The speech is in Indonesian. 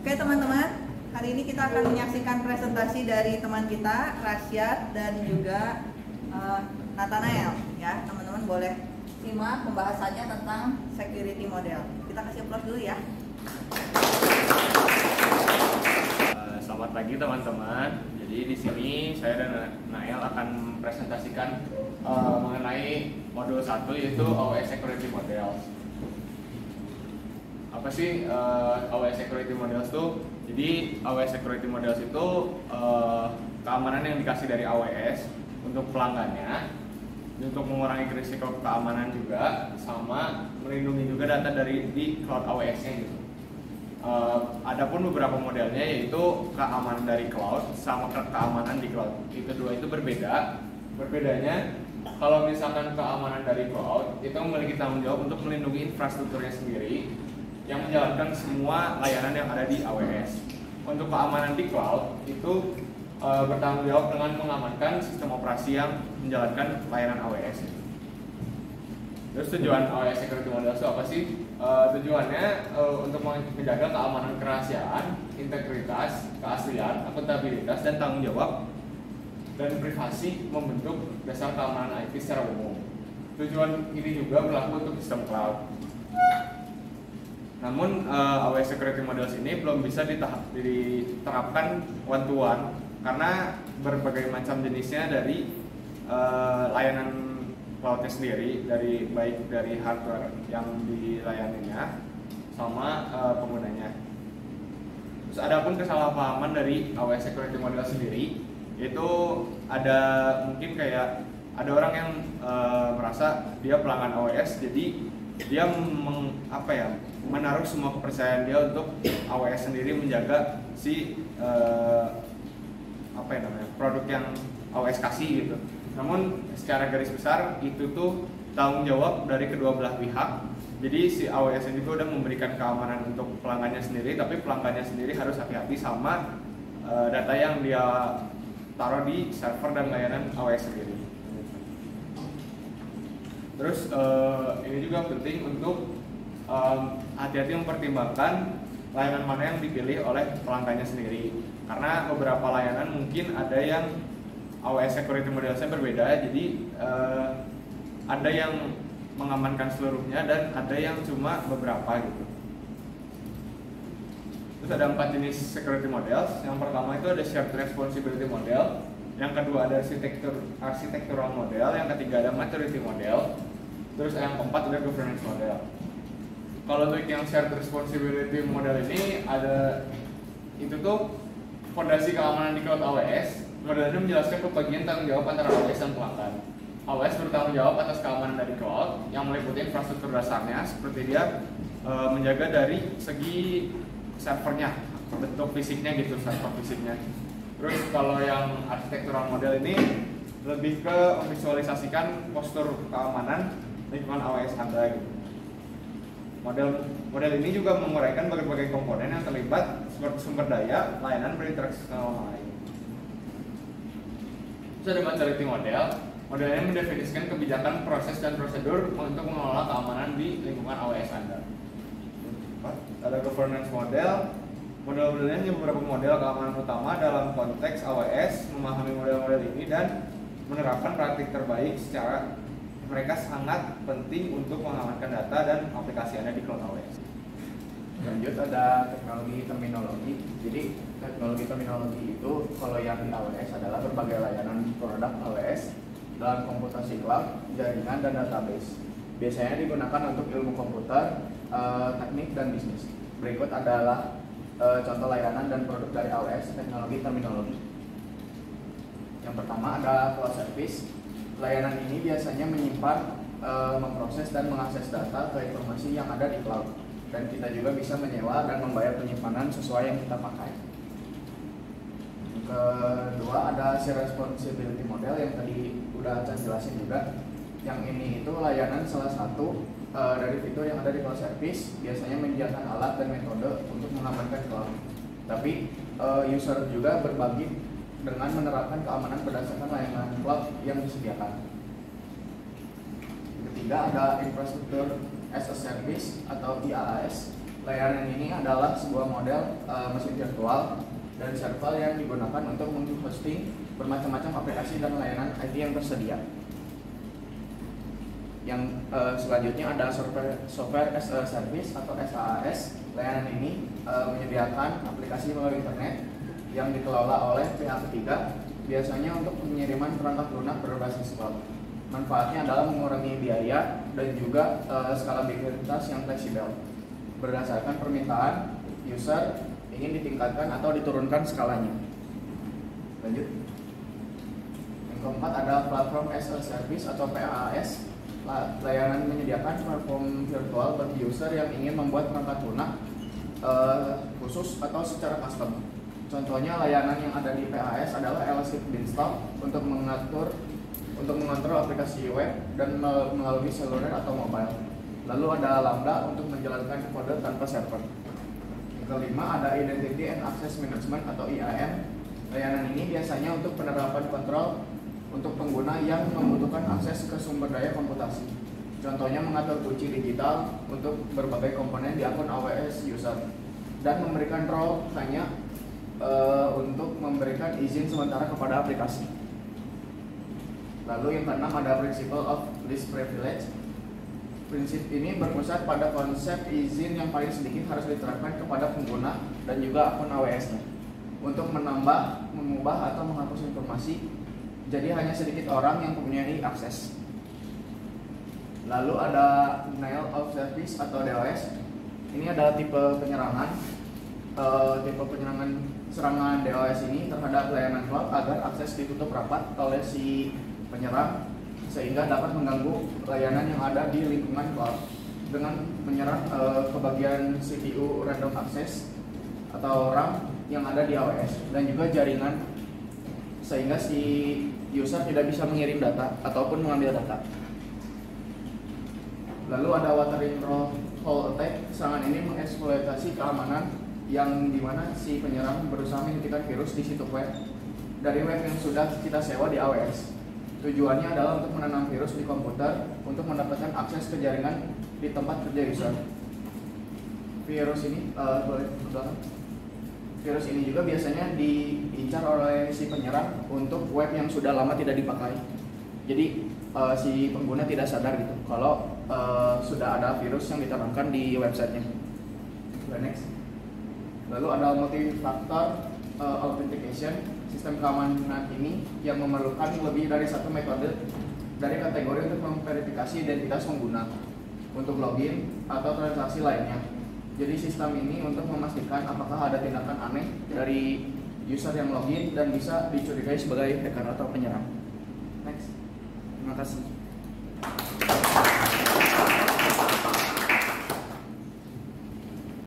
Oke teman-teman, hari ini kita akan menyaksikan presentasi dari teman kita, Rasyad dan juga Nathanael. Ya, teman-teman boleh simak pembahasannya tentang security model. Kita kasih aplaus dulu ya. Selamat pagi teman-teman. Jadi di sini saya dan Nael akan presentasikan mengenai modul 1 yaitu AWS Security Models. Apa sih AWS Security Models itu? Jadi AWS Security Models itu keamanan yang dikasih dari AWS untuk pelanggannya, untuk mengurangi risiko keamanan juga, sama melindungi juga data dari di cloud AWS-nya gitu. Adapun beberapa modelnya yaitu keamanan dari cloud sama keamanan di cloud. Itu dua itu berbeda. Berbedanya kalau misalkan keamanan dari cloud itu memiliki tanggung jawab untuk melindungi infrastrukturnya sendiri yang menjalankan semua layanan yang ada di AWS. Untuk keamanan di cloud itu bertanggung jawab dengan mengamankan sistem operasi yang menjalankan layanan AWS. Terus tujuan AWS Security Models itu apa sih? Tujuannya untuk menjaga keamanan kerahasiaan, integritas, keaslian, akuntabilitas, dan tanggung jawab dan privasi membentuk dasar keamanan IT secara umum. Tujuan ini juga berlaku untuk sistem cloud. Namun AWS Security Models ini belum bisa diterapkan one to one karena berbagai macam jenisnya dari layanan cloudnya sendiri, baik dari hardware yang dilayaninya sama penggunanya. Terus adapun kesalahpahaman dari AWS Security Model sendiri, itu ada mungkin kayak ada orang yang merasa dia pelanggan AWS, jadi dia menaruh semua kepercayaan dia untuk AWS sendiri menjaga si produk yang AWS kasih gitu. Namun secara garis besar itu tuh tanggung jawab dari kedua belah pihak. Jadi si AWS ini juga udah memberikan keamanan untuk pelanggannya sendiri, tapi pelanggannya sendiri harus hati-hati sama data yang dia taruh di server dan layanan AWS sendiri. Terus ini juga penting untuk hati-hati mempertimbangkan layanan mana yang dipilih oleh pelanggannya sendiri. Karena beberapa layanan mungkin ada yang AWS Security Modelsnya berbeda, jadi ada yang mengamankan seluruhnya dan ada yang cuma beberapa gitu. Terus ada 4 jenis security models. Yang pertama itu ada shared responsibility model, yang kedua ada architectural model, yang ketiga ada maturity model, terus yang keempat ada governance model. Kalau untuk yang shared responsibility model ini ada itu tuh fondasi keamanan di cloud AWS. Model ini menjelaskan pembagian tanggung jawab antara AWS dan pelanggan. AWS bertanggung jawab atas keamanan dari cloud yang meliputi infrastruktur dasarnya, seperti dia menjaga dari segi servernya, bentuk fisiknya gitu, server fisiknya. Terus kalau yang architectural model ini lebih ke memvisualisasikan postur keamanan lingkungan AWS Anda gitu. Model ini juga menguraikan berbagai komponen yang terlibat seperti sumber daya, layanan berinteraksi dengan orang lain. Terus ada maturity model. Model ini mendefinisikan kebijakan, proses, dan prosedur untuk mengelola keamanan di lingkungan AWS Anda. Ada governance model. Model-modelnya hanya beberapa model keamanan utama dalam konteks AWS. Memahami model-model ini dan menerapkan praktik terbaik secara mereka sangat penting untuk mengamankan data dan aplikasi Anda di cloud AWS. Lanjut ada teknologi terminologi. Jadi teknologi terminologi itu kalau yang di AWS adalah berbagai layanan produk AWS dalam komputasi cloud, jaringan, dan database. Biasanya digunakan untuk ilmu komputer, teknik, dan bisnis. Berikut adalah contoh layanan dan produk dari AWS teknologi terminologi. Yang pertama ada cloud service. Layanan ini biasanya menyimpan, memproses, dan mengakses data ke informasi yang ada di cloud. Dan kita juga bisa menyewa dan membayar penyimpanan sesuai yang kita pakai. Kedua ada share responsibility model yang tadi udah Chan jelasin juga. Yang ini itu layanan salah satu dari fitur yang ada di cloud service, biasanya menyediakan alat dan metode untuk mengamankan cloud. Tapi user juga berbagi dengan menerapkan keamanan berdasarkan layanan cloud yang disediakan. Ketiga ada infrastruktur as a service atau IaaS. Layanan ini adalah sebuah model mesin virtual dan server yang digunakan untuk menghosting bermacam-macam aplikasi dan layanan IT yang tersedia. Yang selanjutnya ada software as a service atau SaaS. Layanan ini menyediakan aplikasi melalui internet yang dikelola oleh pihak ketiga, biasanya untuk pengiriman perangkat lunak berbasis cloud. Manfaatnya adalah mengurangi biaya dan juga skalabilitas yang fleksibel. Berdasarkan permintaan user ingin ditingkatkan atau diturunkan skalanya. Lanjut. Yang keempat ada platform as a service atau PaaS. Layanan menyediakan platform virtual bagi user yang ingin membuat perangkat lunak khusus atau secara custom. Contohnya layanan yang ada di PaaS adalah Elastic Beanstalk untuk mengontrol aplikasi web dan melalui seluler atau mobile. Lalu ada Lambda untuk menjalankan kode tanpa server. Yang kelima ada Identity and Access Management atau IAM. Layanan ini biasanya untuk penerapan kontrol untuk pengguna yang membutuhkan akses ke sumber daya komputasi. Contohnya mengatur kunci digital untuk berbagai komponen di akun AWS user dan memberikan role hanya untuk memberikan izin sementara kepada aplikasi. Lalu yang keenam ada Principle of Least Privilege. Prinsip ini berpusat pada konsep izin yang paling sedikit harus diterapkan kepada pengguna dan juga akun AWS-nya untuk menambah, mengubah atau menghapus informasi. Jadi hanya sedikit orang yang mempunyai akses. Lalu ada Denial of Service atau DOS. Ini adalah tipe penyerangan. Serangan DOS ini terhadap layanan cloud agar akses ditutup rapat oleh si penyerang sehingga dapat mengganggu layanan yang ada di lingkungan cloud dengan menyerang ke bagian CPU random access atau RAM yang ada di AWS dan juga jaringan sehingga si user tidak bisa mengirim data ataupun mengambil data. Lalu ada Watering Hole Attack. Serangan ini mengeksploitasi keamanan yang dimana si penyerang berusaha menghentikan virus di situs web dari web yang sudah kita sewa di AWS. Tujuannya adalah untuk menanam virus di komputer untuk mendapatkan akses ke jaringan di tempat kerja user. Virus ini Virus ini juga biasanya diincar oleh si penyerang untuk web yang sudah lama tidak dipakai. Jadi si pengguna tidak sadar gitu kalau sudah ada virus yang ditanamkan di websitenya. Next. Lalu ada multi-factor authentication. Sistem keamanan ini yang memerlukan lebih dari satu metode dari kategori untuk memverifikasi identitas pengguna untuk login atau transaksi lainnya. Jadi sistem ini untuk memastikan apakah ada tindakan aneh dari user yang login dan bisa dicurigai sebagai hacker atau penyerang. Next. Terima kasih.